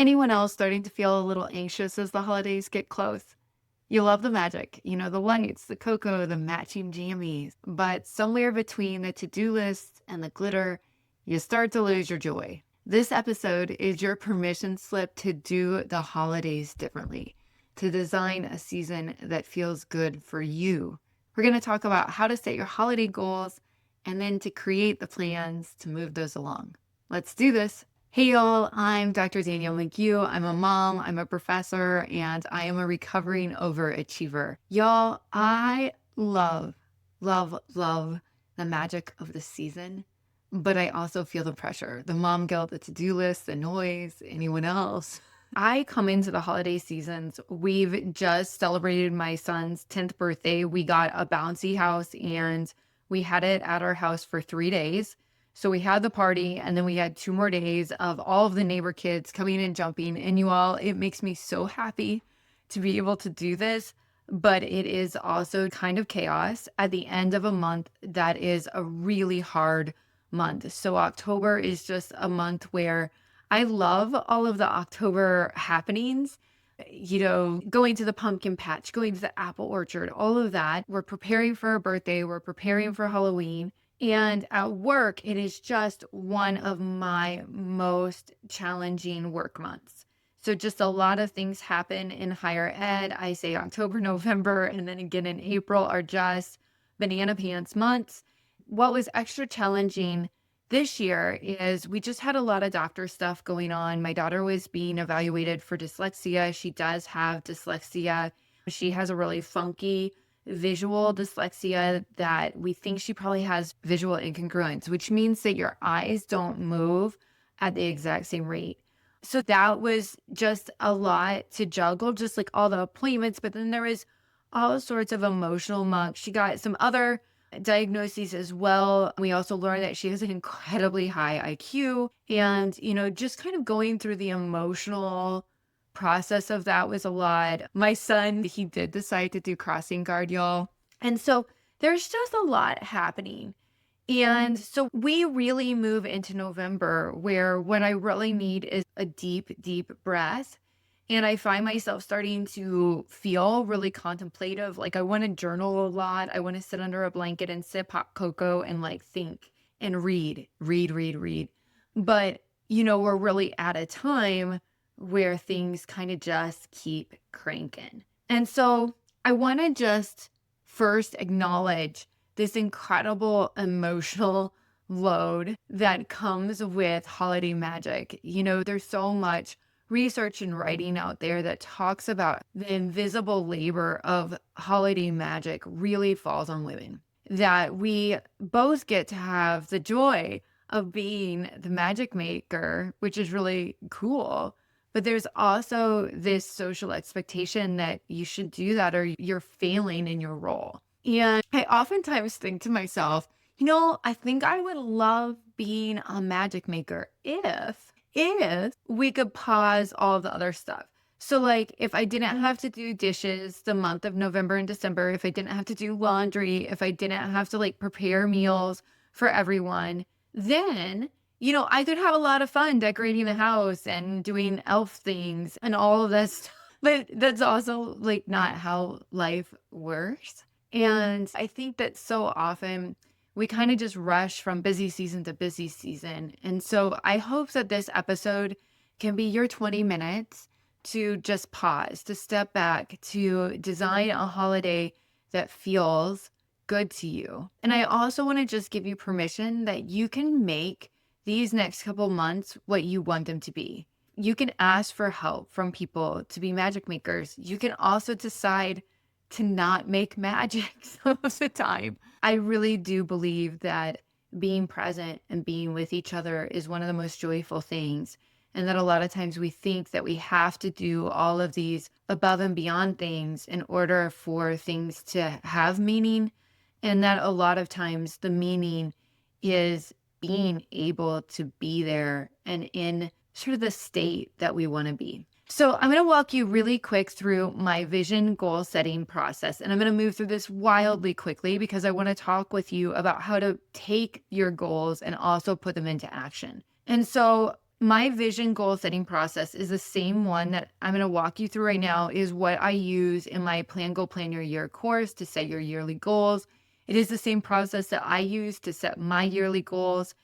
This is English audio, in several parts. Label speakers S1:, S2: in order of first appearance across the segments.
S1: Anyone else starting to feel a little anxious as the holidays get close? You love the magic, the lights, the cocoa, the matching jammies, but somewhere between the to-do list and the glitter, you start to lose your joy. This episode is your permission slip to do the holidays differently, to design a season that feels good for you. We're going to talk about how to set your holiday goals and then to create the plans to move those along. Let's do this. Hey y'all, I'm Dr. Danielle McHugh. I'm a mom, I'm a professor, and I am a recovering overachiever. Y'all, I love the magic of the season, but I also feel the pressure, the mom guilt, the to-do list, the noise, anyone else. I come into the holiday seasons. We've just celebrated my son's 10th birthday. We got a bouncy house and we had it at our house for 3 days. So we had the party and then we had 2 more days of all of the neighbor kids coming and jumping. And you all, it makes me so happy to be able to do this, but it is also kind of chaos at the end of a month that is a really hard month. So October is just a month where I love all of the October happenings, going to the pumpkin patch, going to the apple orchard, all of that. We're preparing for a birthday, we're preparing for Halloween. And at work, it is just one of my most challenging work months. So just a lot of things happen in higher ed. I say October, November, and then again in April are just banana pants months. What was extra challenging this year is we just had a lot of doctor stuff going on. My daughter was being evaluated for dyslexia. She does have dyslexia. She has a really funky visual dyslexia that we think she probably has visual incongruence, which means that your eyes don't move at the exact same rate. So that was just a lot to juggle, just like all the appointments. But then there was all sorts of emotional muck. She got some other diagnoses as well. We also learned that she has an incredibly high IQ. And, just kind of going through the emotional process of that was a lot. My son, he did decide to do crossing guard, y'all. And so there's just a lot happening. And so we really move into November where what I really need is a deep, deep breath. And I find myself starting to feel really contemplative. Like I want to journal a lot. I want to sit under a blanket and sip hot cocoa and think and read. But, we're really at a time where things kind of just keep cranking. And so I want to just first acknowledge this incredible emotional load that comes with holiday magic. There's so much research and writing out there that talks about the invisible labor of holiday magic really falls on women. That we both get to have the joy of being the magic maker, which is really cool. But there's also this social expectation that you should do that or you're failing in your role. And I oftentimes think to myself, I think I would love being a magic maker if we could pause all the other stuff. So if I didn't have to do dishes the month of November and December, if I didn't have to do laundry, if I didn't have to prepare meals for everyone, then I could have a lot of fun decorating the house and doing elf things and all of this. But that's also not how life works. And I think that so often we kind of just rush from busy season to busy season. And so I hope that this episode can be your 20 minutes to just pause, to step back, to design a holiday that feels good to you. And I also want to just give you permission that you can make these next couple months what you want them to be. You can ask for help from people to be magic makers. You can also decide to not make magic some of the time. I really do believe that being present and being with each other is one of the most joyful things. And that a lot of times we think that we have to do all of these above and beyond things in order for things to have meaning. And that a lot of times the meaning is being able to be there and in sort of the state that we want to be. So I'm going to walk you really quick through my vision goal setting process. And I'm going to move through this wildly quickly because I want to talk with you about how to take your goals and also put them into action. And so My vision goal setting process is the same one that I'm going to walk you through right now, is what I use in my Plan Goal Plan Your Year course to set your yearly goals. It is the same process that I use to set my yearly goals.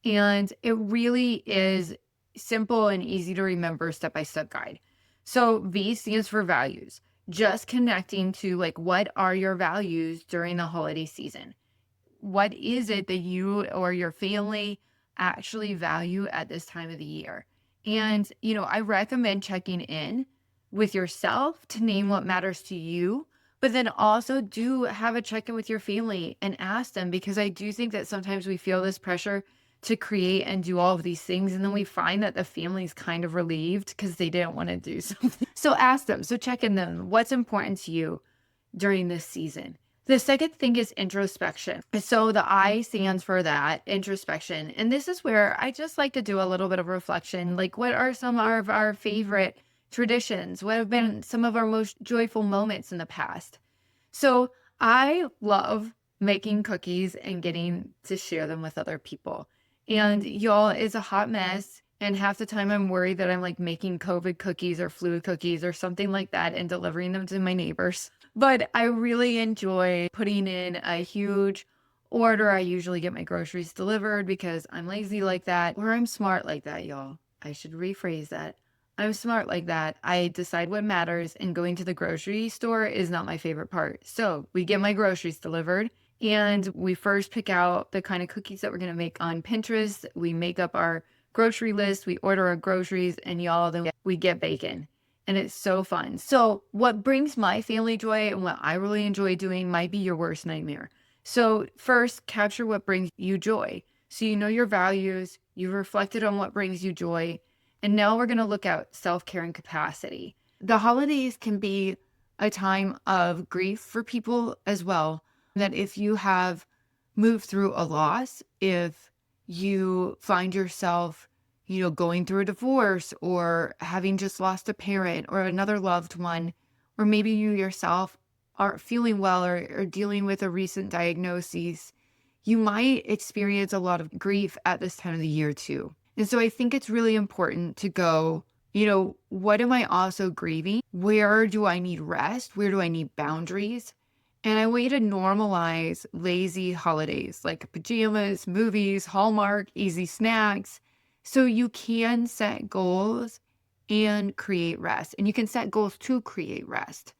S1: And it really is simple and easy to remember step-by-step guide. So V stands for values, just connecting to like, what are your values during the holiday season? What is it that you or your family actually value at this time of the year? And, I recommend checking in with yourself to name what matters to you, but then also do have a check in with your family and ask them, because I do think that sometimes we feel this pressure to create and do all of these things. And then we find that the family's kind of relieved because they didn't want to do something. So ask them. So check in them. What's important to you during this season? The second thing is introspection. So the I stands for that, introspection. And this is where I just like to do a little bit of reflection. Like, what are some of our favorite traditions? What have been some of our most joyful moments in the past? So I love making cookies and getting to share them with other people. And y'all, it's a hot mess. And half the time I'm worried that I'm like making COVID cookies or flu cookies or something like that and delivering them to my neighbors. But I really enjoy putting in a huge order. I usually get my groceries delivered because I'm lazy like that, or I'm smart like that, y'all. I should rephrase that. I'm smart like that. I decide what matters, and going to the grocery store is not my favorite part. So we get my groceries delivered, and we first pick out the kind of cookies that we're going to make on Pinterest. We make up our grocery list, we order our groceries, and y'all, then we get bacon. And it's so fun. So what brings my family joy and what I really enjoy doing might be your worst nightmare. So first, capture what brings you joy. So you know your values, you've reflected on what brings you joy, and now we're going to look at self-care and capacity. The holidays can be a time of grief for people as well. That if you have moved through a loss, if you find yourself, going through a divorce, or having just lost a parent or another loved one, or maybe you yourself aren't feeling well, or dealing with a recent diagnosis, you might experience a lot of grief at this time of the year too. And so I think it's really important to go, what am I also grieving? Where do I need rest? Where do I need boundaries? And I want you to normalize lazy holidays like pajamas, movies, Hallmark, easy snacks, so you can set goals and create rest. And you can set goals to create rest.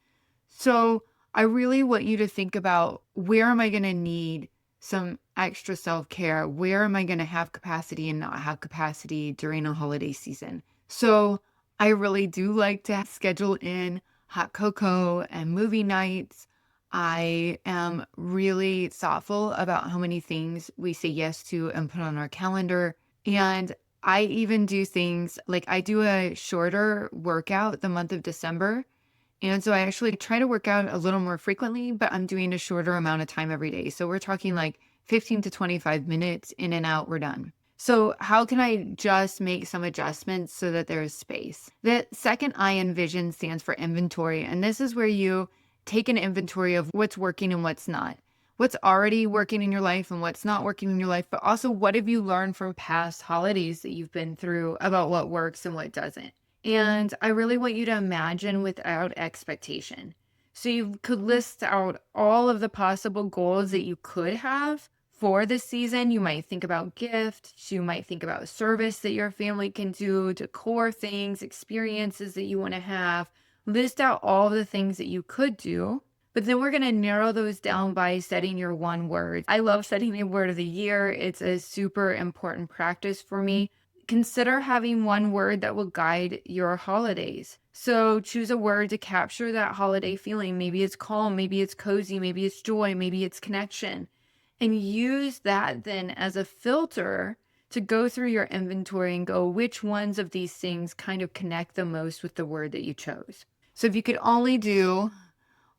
S1: So I really want you to think about, where am I going to need some extra self-care? Where am I going to have capacity and not have capacity during a holiday season? So I really do like to schedule in hot cocoa and movie nights. I am really thoughtful about how many things we say yes to and put on our calendar. And I even do things like, I do a shorter workout the month of December. And so I actually try to work out a little more frequently, but I'm doing a shorter amount of time every day. So we're talking like 15 to 25 minutes, in and out, we're done. So how can I just make some adjustments so that there is space? The second I in vision stands for inventory. And this is where you take an inventory of what's working and what's not. What's already working in your life and what's not working in your life, but also what have you learned from past holidays that you've been through about what works and what doesn't. And I really want you to imagine without expectation. So you could list out all of the possible goals that you could have for this season. You might think about gifts, you might think about service that your family can do, decor things, experiences that you want to have. List out all the things that you could do, but then we're going to narrow those down by setting your one word. I love setting the word of the year. It's a super important practice for me. Consider having one word that will guide your holidays. So choose a word to capture that holiday feeling. Maybe it's calm, maybe it's cozy, maybe it's joy, maybe it's connection. And use that then as a filter to go through your inventory and go, which ones of these things kind of connect the most with the word that you chose. So if you could only do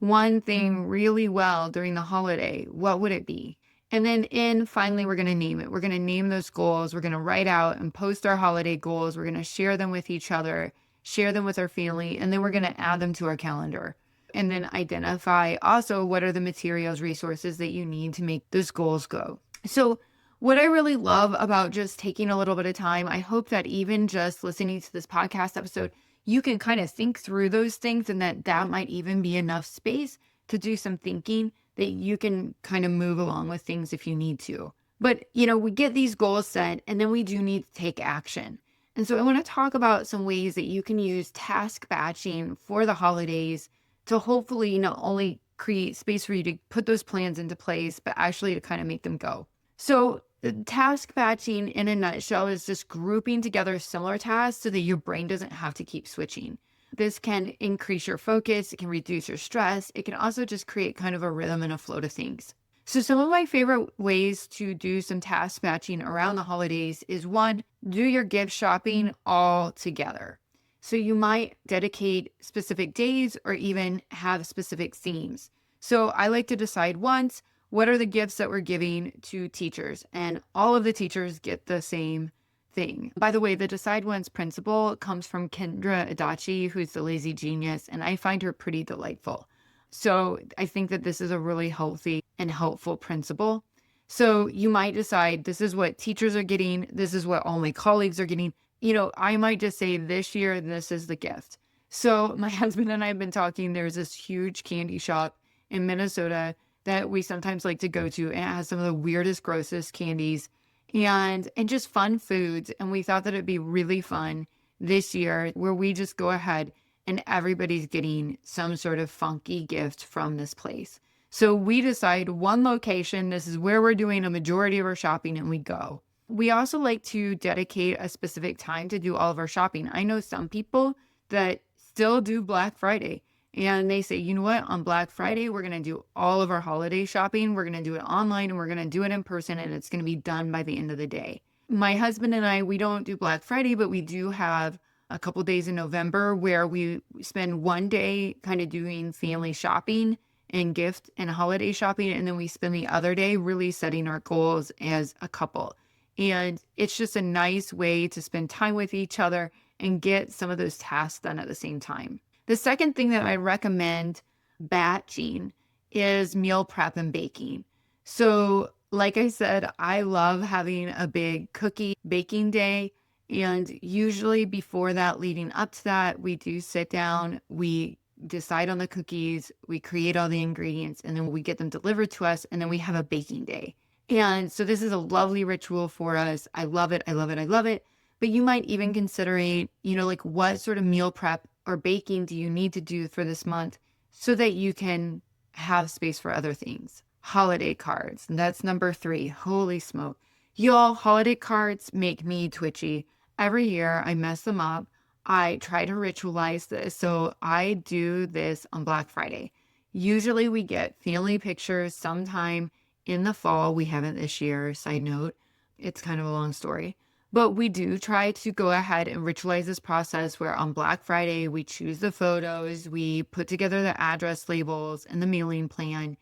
S1: one thing really well during the holiday, what would it be? And then finally, we're going to name it. We're going to name those goals. We're going to write out and post our holiday goals. We're going to share them with each other, share them with our family, and then we're going to add them to our calendar. And then identify also what are the materials, resources that you need to make those goals go. So What I really love about just taking a little bit of time, I hope that even just listening to this podcast episode, you can kind of think through those things and that might even be enough space to do some thinking that you can kind of move along with things if you need to. But, we get these goals set and then we do need to take action. And so I want to talk about some ways that you can use task batching for the holidays to hopefully not only create space for you to put those plans into place, but actually to kind of make them go. So the task batching in a nutshell is just grouping together similar tasks so that your brain doesn't have to keep switching. This can increase your focus, it can reduce your stress, it can also just create kind of a rhythm and a flow to things. So some of my favorite ways to do some task batching around the holidays is one, do your gift shopping all together. So you might dedicate specific days or even have specific themes. So I like to decide once, what are the gifts that we're giving to teachers? And all of the teachers get the same thing. By the way, the Decide Once principle comes from Kendra Adachi, who's the lazy genius, and I find her pretty delightful. So I think that this is a really healthy and helpful principle. So you might decide this is what teachers are getting, this is what all my colleagues are getting. I might just say this year, this is the gift. So my husband and I have been talking, there's this huge candy shop in Minnesota that we sometimes like to go to, and it has some of the weirdest, grossest candies and just fun foods. And we thought that it'd be really fun this year where we just go ahead and everybody's getting some sort of funky gift from this place. So we decide one location, this is where we're doing a majority of our shopping, and we go. We also like to dedicate a specific time to do all of our shopping. I know some people that still do Black Friday. And they say, you know what, on Black Friday, we're going to do all of our holiday shopping. We're going to do it online and we're going to do it in person, and it's going to be done by the end of the day. My husband and I, we don't do Black Friday, but we do have a couple days in November where we spend one day kind of doing family shopping and gift and holiday shopping. And then we spend the other day really setting our goals as a couple. And it's just a nice way to spend time with each other and get some of those tasks done at the same time. The second thing that I recommend batching is meal prep and baking. So like I said, I love having a big cookie baking day. And usually before that, leading up to that, we do sit down, we decide on the cookies, we create all the ingredients, and then we get them delivered to us, and then we have a baking day. And so this is a lovely ritual for us. I love it. I love it. I love it. But you might even consider, like what sort of meal prep or baking do you need to do for this month so that you can have space for other things? Holiday cards. And that's number 3. Holy smoke. Y'all, holiday cards make me twitchy. Every year I mess them up. I try to ritualize this. So I do this on Black Friday. Usually we get family pictures sometime in the fall. We haven't this year, side note. It's kind of a long story. But we do try to go ahead and ritualize this process where on Black Friday, we choose the photos, we put together the address labels and the mailing plan.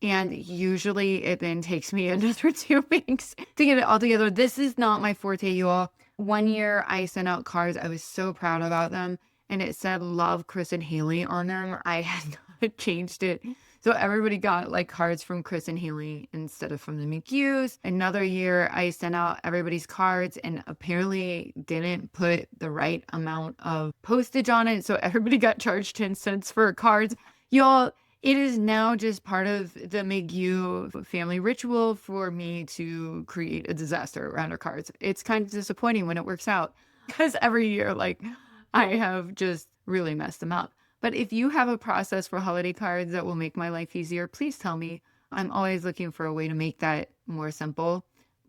S1: And usually it then takes me another 2 weeks to get it all together. This is not my forte, you all. One year I sent out cards. I was so proud about them. And it said, love Chris and Haley on them. I had not changed it. So everybody got like cards from Chris and Haley instead of from the McHughes. Another year I sent out everybody's cards and apparently didn't put the right amount of postage on it. So everybody got charged 10 cents for cards. Y'all, it is now just part of the McHugh family ritual for me to create a disaster around our cards. It's kind of disappointing when it works out because every year, I have just really messed them up. But if you have a process for holiday cards that will make my life easier, please tell me. I'm always looking for a way to make that more simple.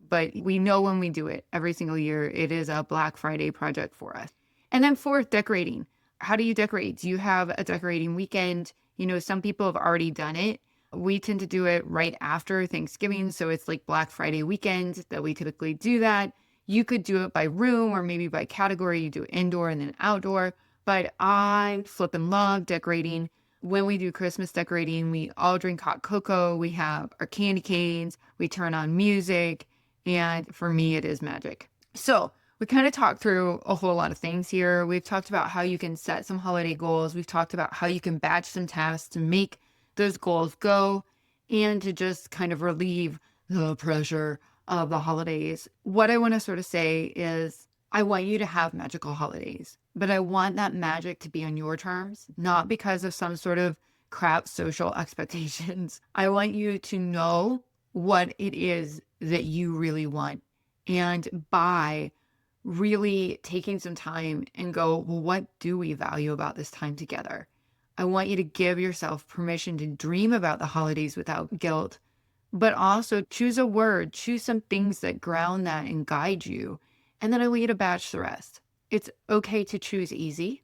S1: But we know when we do it every single year, it is a Black Friday project for us. And then 4th, decorating. How do you decorate? Do you have a decorating weekend? Some people have already done it. We tend to do it right after Thanksgiving. So it's like Black Friday weekend that we typically do that. You could do it by room or maybe by category. You do indoor and then outdoor. But I flippin' love decorating. When we do Christmas decorating, we all drink hot cocoa. We have our candy canes. We turn on music. And for me, it is magic. So we kind of talked through a whole lot of things here. We've talked about how you can set some holiday goals. We've talked about how you can batch some tasks to make those goals go and to just kind of relieve the pressure of the holidays. What I want to sort of say is I want you to have magical holidays, but I want that magic to be on your terms, not because of some sort of crap social expectations. I want you to know what it is that you really want. And by really taking some time and go, well, what do we value about this time together? I want you to give yourself permission to dream about the holidays without guilt, but also choose a word, choose some things that ground that and guide you. And then I want you to batch the rest. It's okay to choose easy.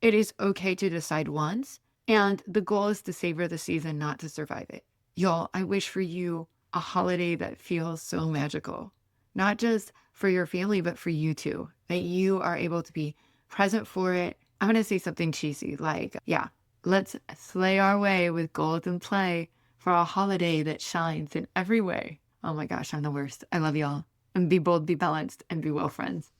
S1: It is okay to decide once. And the goal is to savor the season, not to survive it. Y'all, I wish for you a holiday that feels so magical, not just for your family, but for you too, that you are able to be present for it. I'm going to say something cheesy like, yeah, let's slay our way with golden play for a holiday that shines in every way. Oh my gosh, I'm the worst. I love y'all. And be bold, be balanced, and be well, friends.